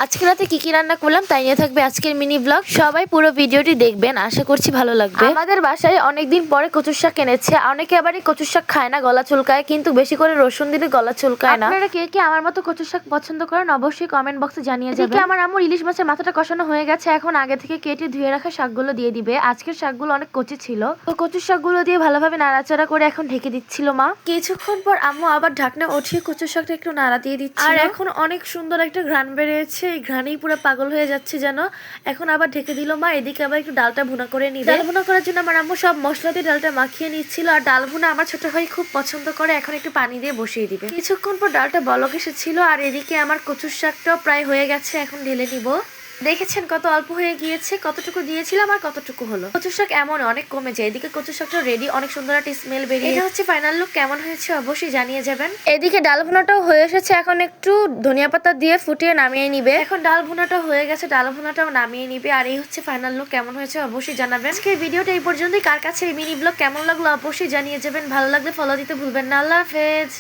আজকে রাতে কি রান্না করলাম তাই নিয়ে থাকবে আজকের মিনি ব্লগ। সবাই পুরো ভিডিওটি দেখবেন, আশা করছি ভালো লাগবে। আমাদের বাসায় অনেকদিন পরে কচুর শাক এনেছে। অনেকে আবার এই কচুর শাক খায় না, গলা চুলকায়, কিন্তু বেশি করে রসুন দিলে গলা চুলকায় না। আপনারা কে কে আমার মতো কচুর শাক পছন্দ করেন অবশ্যই কমেন্ট বক্সে জানিয়ে যাবেন। আমার আম্মুর ইলিশ মাছের মাথাটা কষানো হয়ে গেছে, এখন আগে থেকে কেটে ধুয়ে রাখা শাকগুলো দিয়ে দিবে। আজকের শাকগুলো অনেক কচি ছিল, তো কচুর শাকগুলো দিয়ে ভালোভাবে নাড়াচাড়া করে এখন ঢেকে দিচ্ছিল মা। কিছুক্ষণ পর আম্মু আবার ঢাকনা উঠিয়ে কচুর শাকটা একটু নাড়া দিয়ে দিচ্ছে, আর এখন অনেক সুন্দর একটা ঘ্রাণ বেরিয়েছে। এই ঘ্রাণেই পুরো পাগল হয়ে যাচ্ছে যেন। এখন আবার ঢেকে দিল মা। এদিকে আবার একটু ডালটা ভুনা করে নিবে। ডাল ভুনা করার জন্য আমার আম্মু সব মশলা দিয়ে ডালটা মাখিয়ে নিচ্ছিল। আর ডাল ভুনা আমার ছোট ভাই খুব পছন্দ করে। এখন একটু পানি দিয়ে বসিয়ে দিবে। কিছুক্ষণ পর ডালটা বলক এসেছিল, আর এদিকে আমার কচুর শাকটাও প্রায় হয়ে গেছে। এখন ঢেলে নিব। দেখেছেন কত অল্প হয়ে গিয়েছে, কতটুকু দিয়েছিলাম আর কতটুকু হলো। কচুর শাক এমন অনেক কমে যায়। এদিকে কচুর শাকটা রেডি, অনেক সুন্দর একটা স্মেল বেরিয়ে। এটা হচ্ছে ফাইনাল লুক। কেমন হয়েছে অবশ্যই জানিয়ে যাবেন। এদিকে ডাল ভুনাটাও হয়ে এসেছে, এখন একটু ধনিয়া পাতা দিয়ে ফুটিয়ে নামিয়ে নিবে। এখন ডাল ভুনাটা হয়ে গেছে, ডাল ভুনাটাও নামিয়ে নিবে। আর এই হচ্ছে ফাইনাল লুক। কেমন হয়েছে অবশ্যই জানাবেন। আজকের ভিডিওটা এই পর্যন্তই। কার কাছে এই মিনি ব্লগ কেমন লাগলো অবশ্যই জানিয়ে যাবেন। ভালো লাগলে ফলো দিতে ভুলবেন না। আল্লাহ হাফেজ।